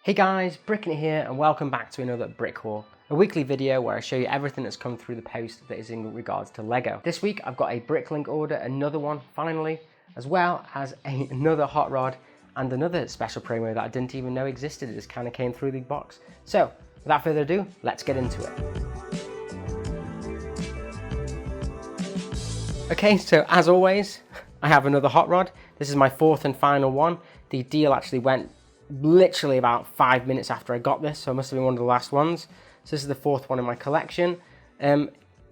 Hey guys, Bricklink here and welcome back to another brick haul, a weekly video where I show you everything that's come through the post that is in regards to Lego. This week I've got a Bricklink order, another one finally, as well as another hot rod and another special promo that I didn't even know existed. It just kind of came through the box. So without further ado, let's get into it. Okay, so as always, I have another hot rod. This is my fourth and final one. The deal actually went literally about 5 minutes after I got this, so it must have been one of the last ones. So this is the fourth one in my collection.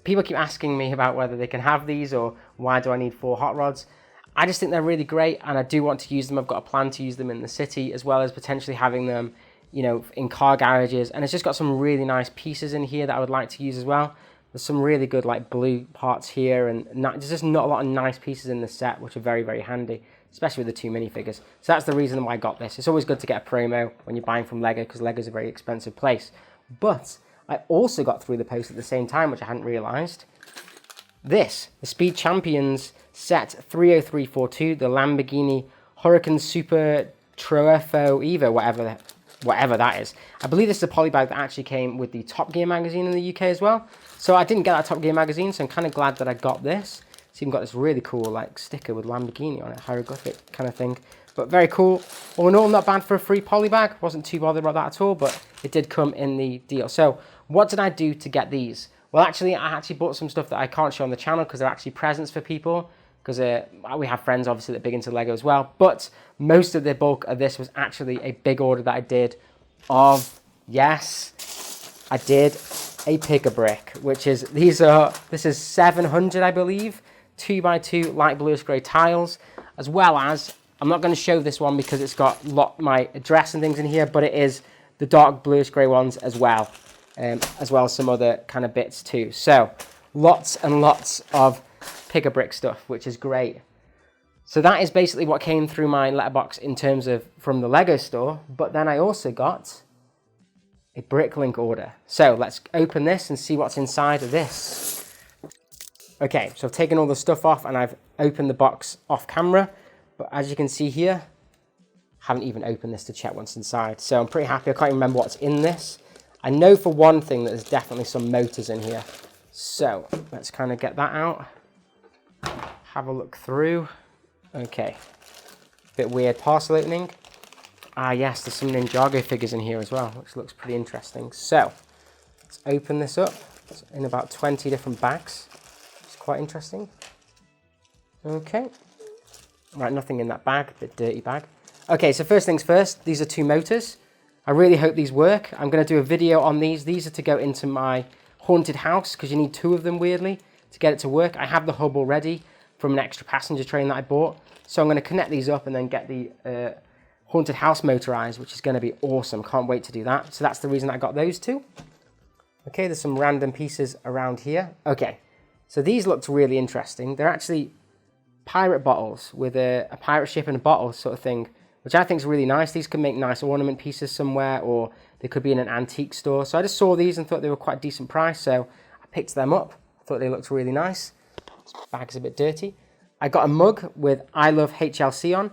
People keep asking me about whether they can have these or why do I need 4 hot rods. I just think they're really great and I do want to use them. I've got a plan to use them in the city as well as potentially having them, you know, in car garages. And it's just got some really nice pieces in here that I would like to use as well. There's some really good like blue parts here and there's just not a lot of nice pieces in the set which are very, very handy, especially with the 2 minifigures. So that's the reason why I got this. It's always good to get a promo when you're buying from Lego because Lego's a very expensive place. But I also got through the post at the same time, which I hadn't realised. This, the Speed Champions set 30342, the Lamborghini Huracan Super Trofeo Evo, whatever that is. I believe this is a polybag that actually came with the Top Gear magazine in the UK as well. So I didn't get that Top Gear magazine, so I'm kind of glad that I got this. It's even got this really cool like sticker with Lamborghini on it, hieroglyphic kind of thing. But very cool. All in all, not bad for a free polybag. Wasn't too bothered about that at all, but it did come in the deal. So what did I do to get these? Well, actually, I actually bought some stuff that I can't show on the channel because they're actually presents for people. Because we have friends, obviously, that are big into Lego as well. But most of the bulk of this was actually a big order that I did of, yes, I did a Pick-a-Brick, which is, this is 700, I believe, 2x2 light bluish grey tiles, as well as, I'm not going to show this one because it's got my address and things in here, but it is the dark bluish grey ones as well as some other kind of bits too. So, lots and lots of Pick-a-Brick stuff, which is great. So that is basically what came through my letterbox in terms of from the Lego store, but then I also got a Bricklink order. So let's open this and see what's inside of this. Okay, so I've taken all the stuff off and I've opened the box off camera, but as you can see here, I haven't even opened this to check what's inside. So I'm pretty happy. I can't even remember what's in this. I know for one thing that there's definitely some motors in here. So let's kind of get that out. Have a look through. Okay, bit weird parcel opening. Ah yes, there's some Ninjago figures in here as well, which looks pretty interesting. So, let's open this up. It's in about 20 different bags. It's quite interesting. Okay. Right, nothing in that bag, bit dirty bag. Okay, so first things first, these are 2 motors. I really hope these work. I'm going to do a video on these. These are to go into my haunted house, because you need 2 of them, weirdly, to get it to work. I have the hub already from an extra passenger train that I bought. So I'm going to connect these up and then get the haunted house motorized, which is going to be awesome. Can't wait to do that. So that's the reason I got those 2. Okay, there's some random pieces around here. Okay, so these looked really interesting. They're actually pirate bottles with a pirate ship and a bottle sort of thing, which I think is really nice. These could make nice ornament pieces somewhere, or they could be in an antique store. So I just saw these and thought they were quite a decent price, so I picked them up. I thought they looked really nice. This bag's a bit dirty. I got a mug with I Love HLC on.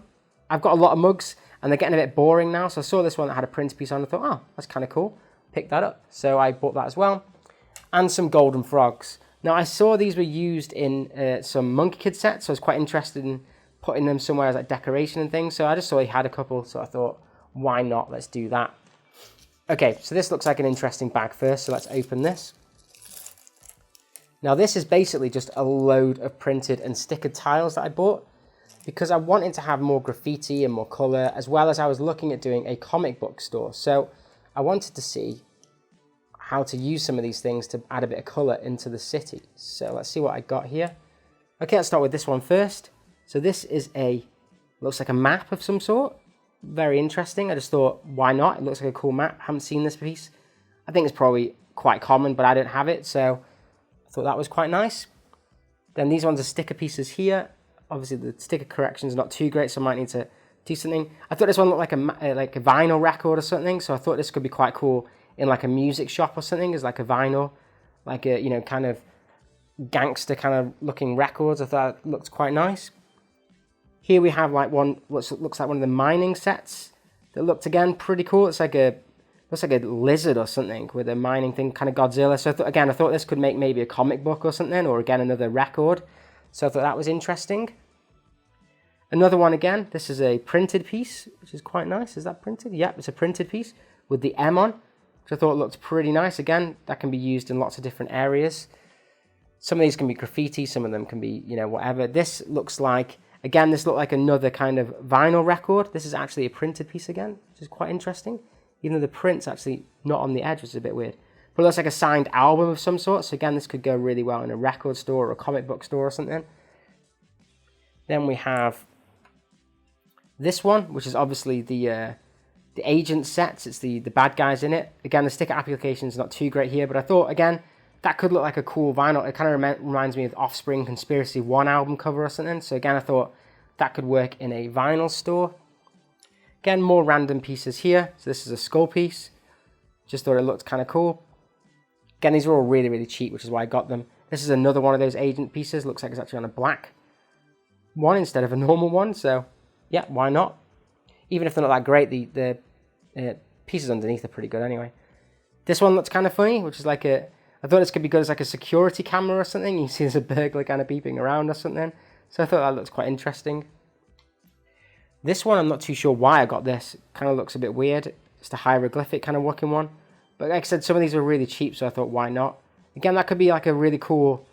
I've got a lot of mugs and they're getting a bit boring now, so I saw this one that had a Prince piece on and I thought, oh, that's kind of cool. Picked that up. So I bought that as well. And some golden frogs. Now I saw these were used in some Monkey Kid sets, so I was quite interested in putting them somewhere as like decoration and things. So I just saw he had a couple, so I thought, why not? Let's do that. Okay, so this looks like an interesting bag first, so let's open this. Now this is basically just a load of printed and stickered tiles that I bought because I wanted to have more graffiti and more colour, as well as I was looking at doing a comic book store. So I wanted to see how to use some of these things to add a bit of colour into the city. So let's see what I got here. Okay, let's start with this one first. So this is looks like a map of some sort. Very interesting. I just thought, why not? It looks like a cool map. I haven't seen this piece. I think it's probably quite common, but I don't have it, so I thought that was quite nice. Then these ones are sticker pieces here. Obviously the sticker correction is not too great, so I might need to do something. I thought this one looked like a vinyl record or something, so I thought this could be quite cool in like a music shop or something, as like a vinyl, like a, you know, kind of gangster kind of looking records. I thought it looked quite nice. Here we have like one, what looks like one of the mining sets that looked again pretty cool. It's like looks like a lizard or something with a mining thing, kind of Godzilla. So I thought this could make maybe a comic book or something, or again another record. So I thought that was interesting. Another one again, this is a printed piece, which is quite nice. Is that printed? Yep, it's a printed piece with the M on, which I thought looked pretty nice. Again, that can be used in lots of different areas. Some of these can be graffiti, some of them can be, you know, whatever. This looks like, again, this looked like another kind of vinyl record. This is actually a printed piece again, which is quite interesting. Even though the print's actually not on the edge, which is a bit weird. But it looks like a signed album of some sort. So again, this could go really well in a record store or a comic book store or something. Then we have this one, which is obviously the agent sets. It's the bad guys in it. Again, the sticker application is not too great here, but I thought, again, that could look like a cool vinyl. It kind of reminds me of Offspring Conspiracy 1 album cover or something. So again, I thought that could work in a vinyl store. Again, more random pieces here. So this is a skull piece. Just thought it looked kind of cool. Again, these are all really, really cheap, which is why I got them. This is another one of those agent pieces. Looks like it's actually on a black one instead of a normal one. So yeah, why not? Even if they're not that great, the pieces underneath are pretty good anyway. This one looks kind of funny, which is like I thought this could be good as like a security camera or something. You see there's a burglar kind of beeping around or something. So I thought that looks quite interesting. This one, I'm not too sure why I got this. Kind of looks a bit weird. It's a hieroglyphic kind of looking one. But like I said, some of these are really cheap, so I thought, why not? Again, that could be like a really cool,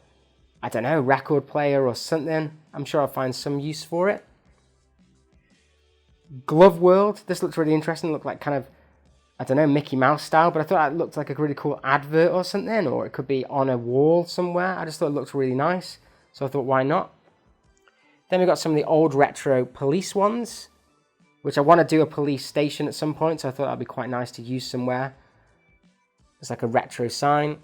I don't know, record player or something. I'm sure I'll find some use for it. Glove World. This looks really interesting. Look like kind of, I don't know, Mickey Mouse style, but I thought it looked like a really cool advert or something, or it could be on a wall somewhere. I just thought it looked really nice, so I thought, why not? Then we've got some of the old retro police ones, which I want to do a police station at some point, so I thought that'd be quite nice to use somewhere. It's like a retro sign.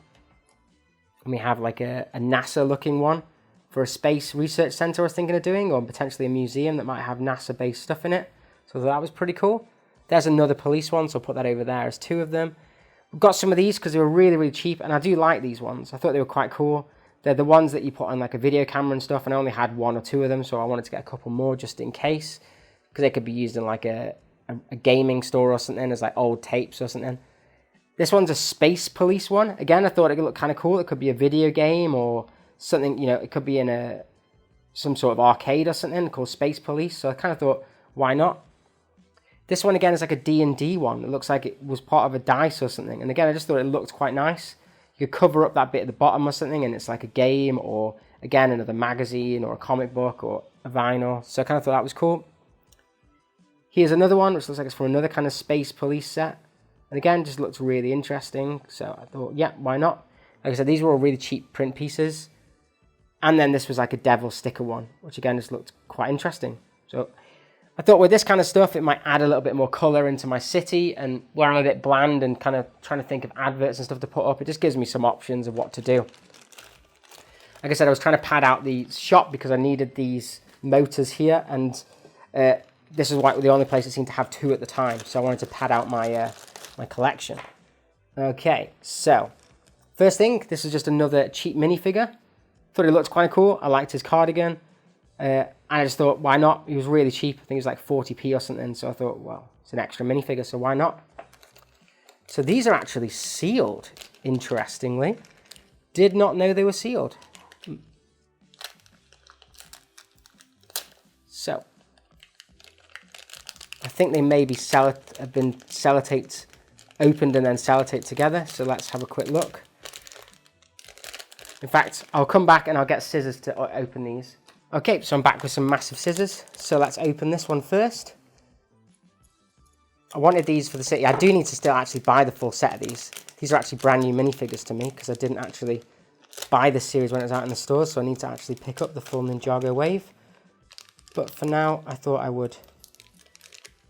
And we have like a NASA looking one for a space research center I was thinking of doing, or potentially a museum that might have NASA based stuff in it. So that was pretty cool. There's another police one, so I'll put that over there as 2 of them. We've got some of these because they were really, really cheap, and I do like these ones. I thought they were quite cool. They're the ones that you put on like a video camera and stuff, and I only had 1 or 2 of them, so I wanted to get a couple more just in case, because they could be used in like a gaming store or something, as like old tapes or something. This one's a space police one. Again, I thought it could look kind of cool. It could be a video game or something, you know, it could be in some sort of arcade or something called Space Police, so I kind of thought, why not? This one again is like a D&D one. It looks like it was part of a dice or something, and again, I just thought it looked quite nice. You could cover up that bit at the bottom or something, and it's like a game, or again, another magazine, or a comic book, or a vinyl. So I kind of thought that was cool. Here's another one, which looks like it's from another kind of Space Police set. And again, just looks really interesting. So I thought, yeah, why not? Like I said, these were all really cheap print pieces. And then this was like a devil sticker one, which again, just looked quite interesting. So I thought with this kind of stuff, it might add a little bit more color into my city, and where I'm a bit bland and kind of trying to think of adverts and stuff to put up, it just gives me some options of what to do. Like I said, I was trying to pad out the shop because I needed these motors here, and this is like the only place that seemed to have 2 at the time, so I wanted to pad out my my collection. Okay, so first thing, this is just another cheap minifigure. Thought he looked quite cool. I liked his cardigan. And I just thought, why not? He was really cheap. I think it was like 40p or something. So I thought, well, it's an extra minifigure, so why not? So these are actually sealed, interestingly. Did not know they were sealed. So I think they maybe have been sellotaped, opened and then sellotaped together. So let's have a quick look. In fact, I'll come back and I'll get scissors to open these. Okay, so I'm back with some massive scissors. So let's open this one first. I wanted these for the city. I do need to still actually buy the full set of these. These are actually brand new minifigures to me because I didn't actually buy this series when it was out in the stores. So I need to actually pick up the full Ninjago wave. But for now, I thought I would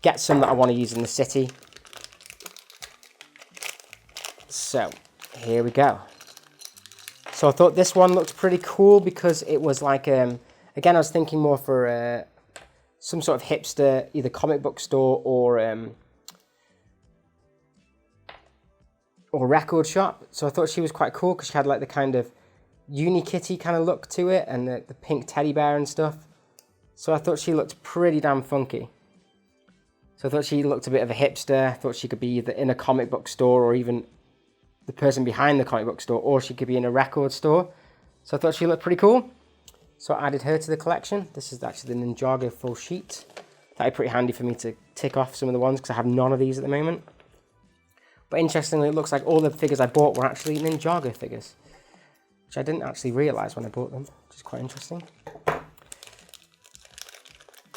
get some that I want to use in the city. So here we go. So I thought this one looked pretty cool because it was like, again, I was thinking more for some sort of hipster, either comic book store or record shop. So I thought she was quite cool because she had like the kind of Unikitty kind of look to it, and the pink teddy bear and stuff. So I thought she looked pretty damn funky. So I thought she looked a bit of a hipster. I thought she could be either in a comic book store or even the person behind the comic book store, or she could be in a record store. So I thought she looked pretty cool. So I added her to the collection. This is actually the Ninjago full sheet. That'd be pretty handy for me to tick off some of the ones because I have none of these at the moment. But interestingly, it looks like all the figures I bought were actually Ninjago figures, which I didn't actually realise when I bought them, which is quite interesting.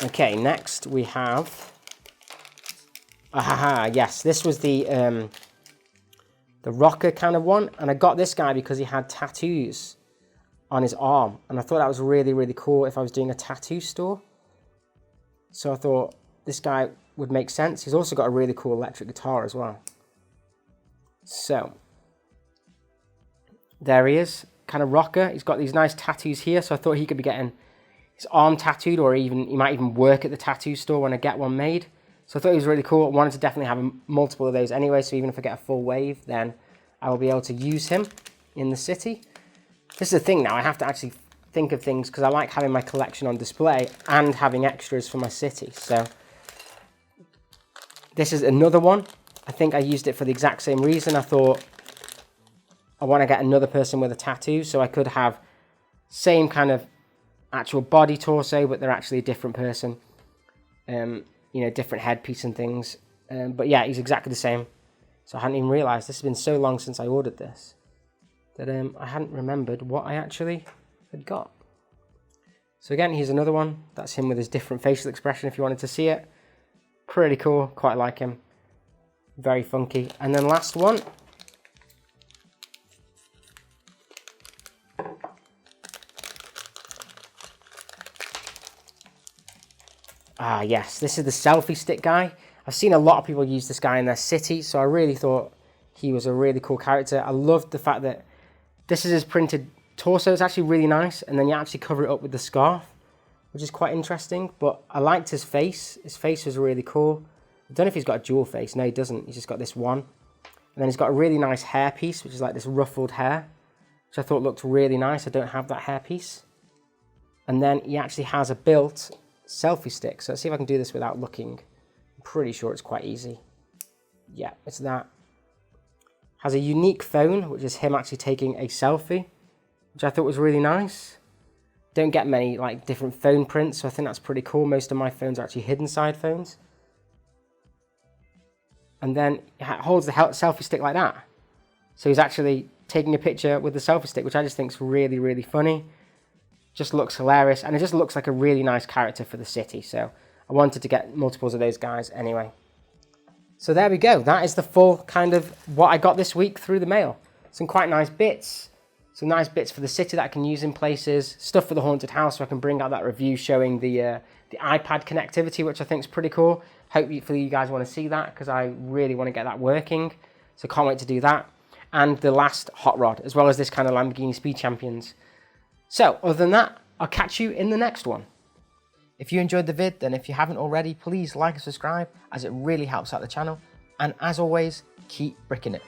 Okay, next we have... yes, this was the rocker kind of one, and I got this guy because he had tattoos on his arm, and I thought that was really, really cool if I was doing a tattoo store. So I thought this guy would make sense. He's also got a really cool electric guitar as well. So, there he is, kind of rocker. He's got these nice tattoos here, so I thought he could be getting his arm tattooed, or even he might even work at the tattoo store when I get one made. So I thought he was really cool. I wanted to definitely have multiple of those anyway, so even if I get a full wave, then I will be able to use him in the city. This is the thing now, I have to actually think of things, because I like having my collection on display and having extras for my city. So this is another one. I think I used it for the exact same reason. I thought I want to get another person with a tattoo, so I could have same kind of actual body torso, but they're actually a different person. You know, different headpiece and things. But yeah, he's exactly the same. So I hadn't even realised. This has been so long since I ordered this that I hadn't remembered what I actually had got. So again, here's another one. That's him with his different facial expression if you wanted to see it. Pretty cool. Quite like him. Very funky. And then last one. Yes, this is the selfie stick guy. I've seen a lot of people use this guy in their city, so I really thought he was a really cool character. I loved the fact that this is his printed torso. It's actually really nice, and then you actually cover it up with the scarf, which is quite interesting. But I liked his face. His face was really cool. I don't know if he's got a dual face. No, he doesn't. He's just got this one. And then he's got a really nice hairpiece, which is like this ruffled hair, which I thought looked really nice. I don't have that hairpiece. And then he actually has a built selfie stick. So let's see if I can do this without looking. I'm pretty sure it's quite easy. Yeah, it's that. Has a unique phone, which is him actually taking a selfie, which I thought was really nice. Don't get many like different phone prints, so I think that's pretty cool. Most of my phones are actually hidden side phones. And then it holds the selfie stick like that. So he's actually taking a picture with the selfie stick, which I just think is really, really funny. Just looks hilarious, and it just looks like a really nice character for the city. So I wanted to get multiples of those guys anyway. So there we go. That is the full kind of what I got this week through the mail. Some quite nice bits. Some nice bits for the city that I can use in places. Stuff for the haunted house, so I can bring out that review showing the iPad connectivity, which I think is pretty cool. Hopefully you guys want to see that, because I really want to get that working. So can't wait to do that. And the last hot rod, as well as this kind of Lamborghini Speed Champions. So, other than that, I'll catch you in the next one. If you enjoyed the vid, then if you haven't already, please like and subscribe, as it really helps out the channel. And as always, keep bricking it.